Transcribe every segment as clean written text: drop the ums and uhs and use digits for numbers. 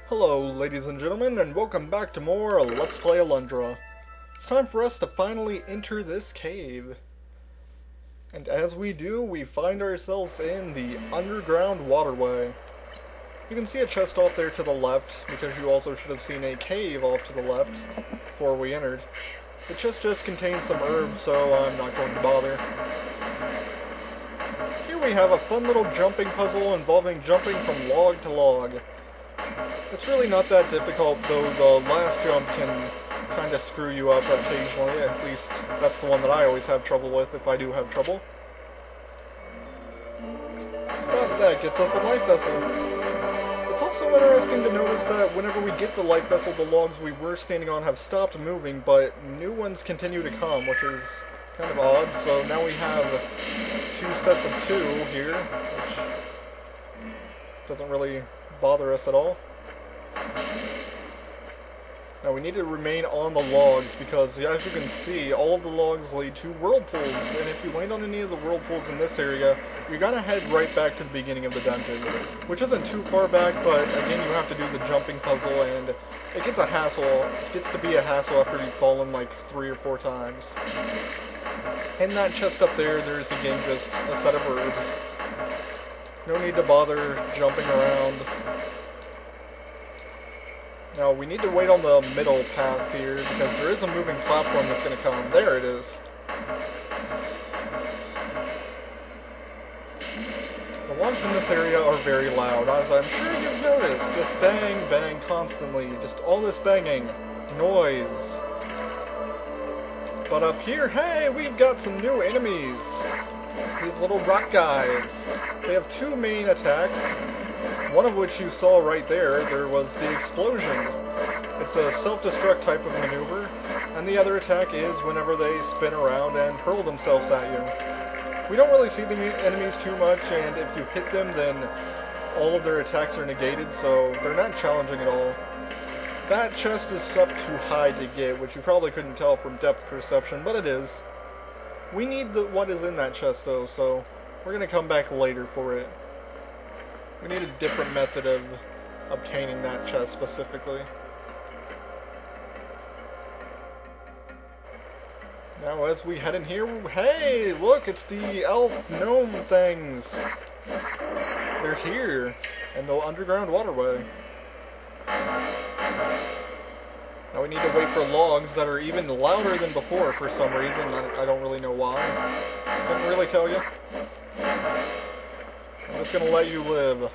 Hello, ladies and gentlemen, and welcome back to more Let's Play Alundra. It's time for us to finally enter this cave. And as we do, we find ourselves in the underground waterway. You can see a chest off there to the left, because you also should have seen a cave off to the left before we entered. The chest just contains some herbs, so I'm not going to bother. Here we have a fun little jumping puzzle involving jumping from log to log. It's really not that difficult, though the last jump can kind of screw you up occasionally. At least that's the one that I always have trouble with, if I do have trouble. But that gets us a life vessel. It's also interesting to notice that whenever we get the life vessel, the logs we were standing on have stopped moving, but new ones continue to come, which is kind of odd. So now we have 2 sets of 2 here, which doesn't really bother us at all. Now we need to remain on the logs because, as you can see, all of the logs lead to whirlpools, and if you land on any of the whirlpools in this area, you're gonna head right back to the beginning of the dungeon, which isn't too far back, but again you have to do the jumping puzzle, and it gets a hassle. It gets to be a hassle after you've fallen like 3 or 4 times. In that chest up there, there's again just a set of herbs. No need to bother jumping around. Now, we need to wait on the middle path here, because there is a moving platform that's going to come. There it is. The logs in this area are very loud, as I'm sure you've noticed. Just bang, bang, constantly. Just all this banging. Noise. But up here, hey, we've got some new enemies. These little rock guys. They have 2 main attacks. One of which you saw right there, there was the explosion. It's a self-destruct type of maneuver, and the other attack is whenever they spin around and hurl themselves at you. We don't really see the enemies too much, and if you hit them, then all of their attacks are negated, so they're not challenging at all. That chest is up too high to get, which you probably couldn't tell from depth perception, but it is. We need what is in that chest, though, so we're going to come back later for it. We need a different method of obtaining that chest specifically. Now as we head in here, hey, look, it's the elf gnome things. They're here in the underground waterway. Now we need to wait for logs that are even louder than before for some reason. I don't really know why. Couldn't really tell you. I'm just gonna let you live.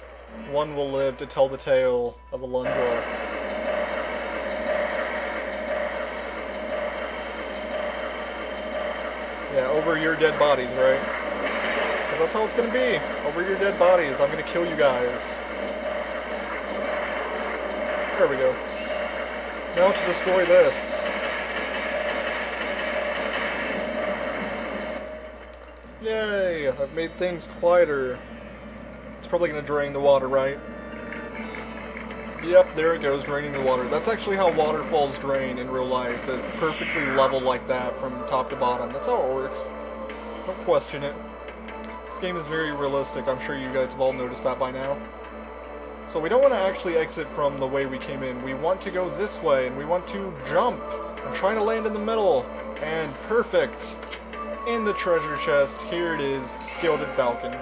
One will live to tell the tale of Alundra. Yeah, over your dead bodies, right? Because that's how it's gonna be. Over your dead bodies, I'm gonna kill you guys. There we go. Now to destroy this. Yay! I've made things quieter. It's probably going to drain the water, right? Yep, there it goes, draining the water. That's actually how waterfalls drain in real life. They're perfectly level like that from top to bottom. That's how it works. Don't question it. This game is very realistic. I'm sure you guys have all noticed that by now. So we don't want to actually exit from the way we came in. We want to go this way, and we want to jump and try to land in the middle. And perfect. In the treasure chest, here it is, Gilded Falcon.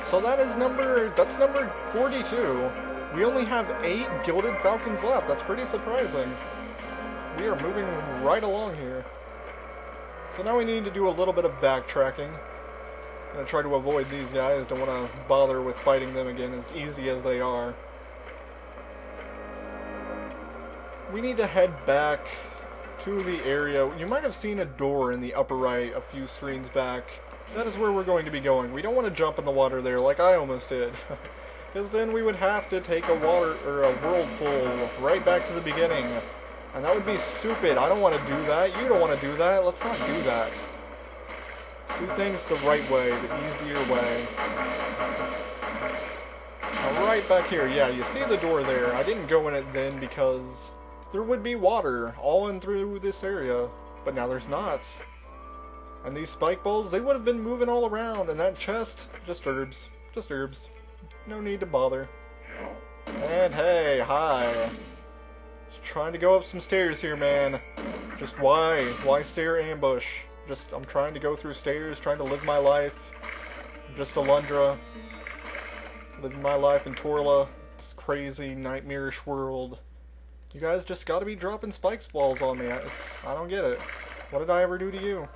So that's number 42. We only have 8 Gilded Falcons left. That's pretty surprising. We are moving right along here. So now we need to do a little bit of backtracking. I'm going to try to avoid these guys. Don't want to bother with fighting them again, as easy as they are. We need to head back to the area. You might have seen a door in the upper right a few screens back. That is where we're going to be going. We don't want to jump in the water there like I almost did. Because then we would have to take a whirlpool right back to the beginning. And that would be stupid. I don't want to do that. You don't want to do that. Let's not do that. Let's do things the right way, the easier way. Now right back here, yeah, you see the door there. I didn't go in it then because there would be water all in through this area. But now there's not. And these spike balls, they would have been moving all around, and that chest, just herbs. Just herbs. No need to bother. And hey, hi. Just trying to go up some stairs here, man. Just why? Why stair ambush? I'm trying to go through stairs, trying to live my life. I'm just Alundra. Living my life in Torla. This crazy, nightmarish world. You guys just gotta be dropping spikes balls on me. I don't get it. What did I ever do to you?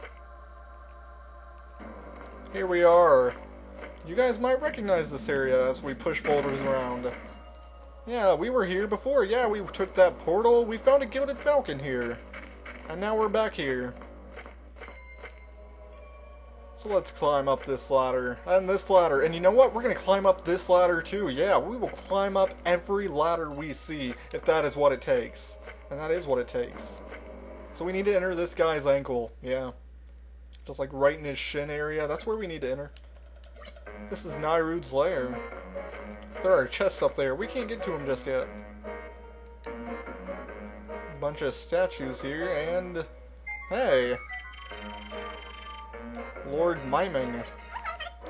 Here we are. You guys might recognize this area as we push boulders around. Yeah, we were here before. Yeah, we took that portal. We found a Gilded Falcon here. And now we're back here. So let's climb up this ladder. And this ladder. And you know what? We're going to climb up this ladder too. Yeah, we will climb up every ladder we see if that is what it takes. And that is what it takes. So we need to enter this guy's ankle. Yeah. Just like right in his shin area. That's where we need to enter. This is Nairu's lair. There are chests up there. We can't get to them just yet. A bunch of statues here, and... Hey! Lord Miming.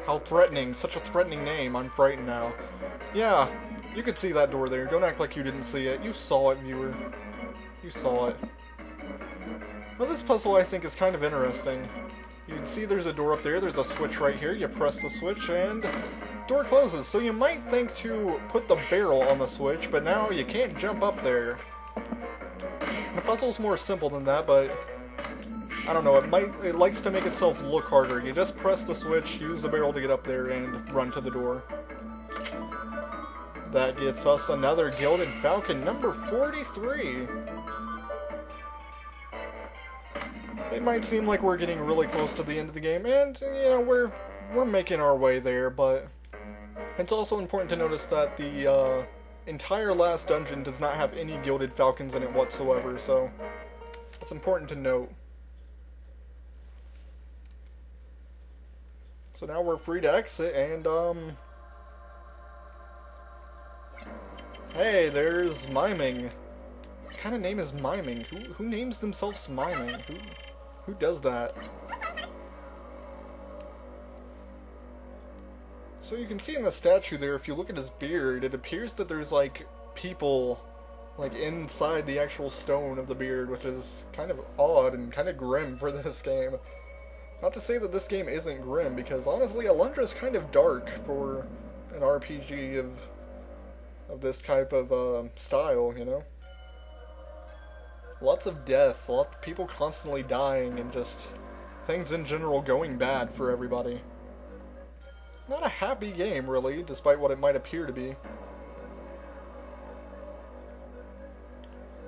How threatening. Such a threatening name. I'm frightened now. Yeah, you could see that door there. Don't act like you didn't see it. You saw it, viewer. You saw it. Now this puzzle, I think, is kind of interesting. You can see there's a door up there, there's a switch right here, you press the switch and door closes. So you might think to put the barrel on the switch, but now you can't jump up there. The puzzle's more simple than that, but I don't know, it likes to make itself look harder. You just press the switch, use the barrel to get up there, and run to the door. That gets us another Gilded Falcon, number 43. It might seem like we're getting really close to the end of the game, and, you know, we're making our way there, but it's also important to notice that the entire last dungeon does not have any Gilded Falcons in it whatsoever, so it's important to note. So now we're free to exit, and, hey, there's Miming. What kind of name is Miming? Who names themselves Miming? Who does that? So you can see in the statue there, if you look at his beard, it appears that there's like people like inside the actual stone of the beard, which is kind of odd and kind of grim for this game. Not to say that this game isn't grim, because honestly Alundra is kind of dark for an RPG of this type of style, you know? Lots of death, lots of people constantly dying, and just things in general going bad for everybody. Not a happy game, really, despite what it might appear to be.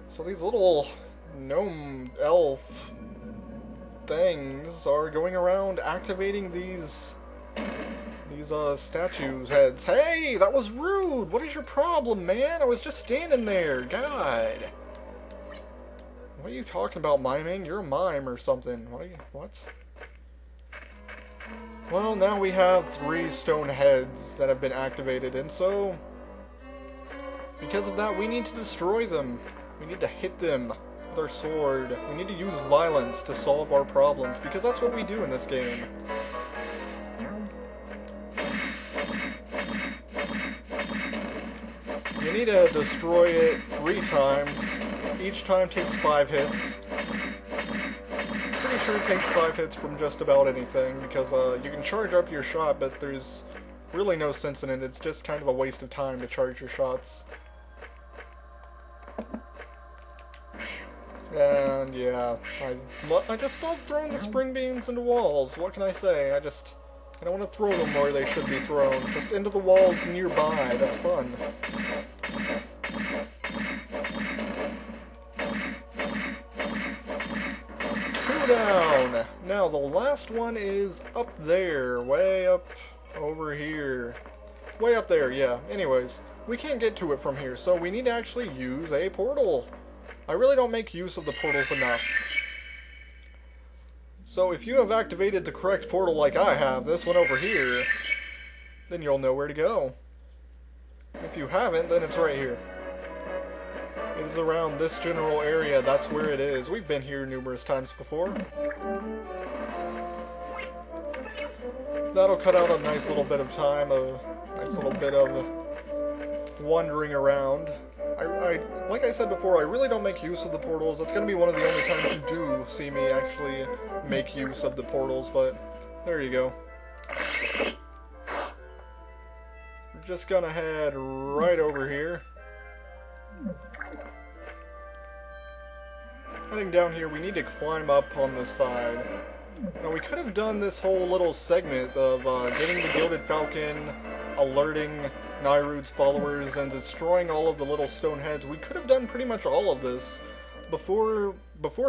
So these little gnome elf things are going around activating these statues' heads. Hey, that was rude! What is your problem, man? I was just standing there, God! What are you talking about, miming? You're a mime or something. What? Well, now we have 3 stone heads that have been activated, and so because of that, we need to destroy them. We need to hit them with our sword. We need to use violence to solve our problems, because that's what we do in this game. You need to destroy it 3 times. Each time takes 5 hits. Pretty sure it takes 5 hits from just about anything, because you can charge up your shot, but there's really no sense in it. It's just kind of a waste of time to charge your shots. And yeah, I just love throwing the spring beams into walls. What can I say? I don't want to throw them where they should be thrown. Just into the walls nearby. That's fun. Down. Now the last one is up there, way up over here. Way up there, yeah. Anyways, we can't get to it from here, so we need to actually use a portal. I really don't make use of the portals enough. So if you have activated the correct portal like I have, this one over here, then you'll know where to go. If you haven't, then it's right here. It's around this general area, that's where it is. We've been here numerous times before. That'll cut out a nice little bit of time, a nice little bit of wandering around. Like I said before, I really don't make use of the portals. That's going to be one of the only times you do see me actually make use of the portals, but there you go. We're just going to head right over here. Heading down here, we need to climb up on the side. Now, we could have done this whole little segment of getting the Gilded Falcon, alerting Nairu's followers, and destroying all of the little stone heads. We could have done pretty much all of this before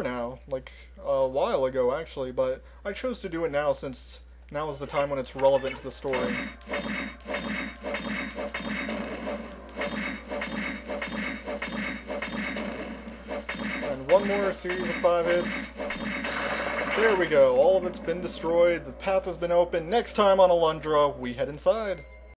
now, like a while ago actually, but I chose to do it now since now is the time when it's relevant to the story. And one more series of 5 hits. There we go, all of it's been destroyed, the path has been opened. Next time on Alundra, we head inside.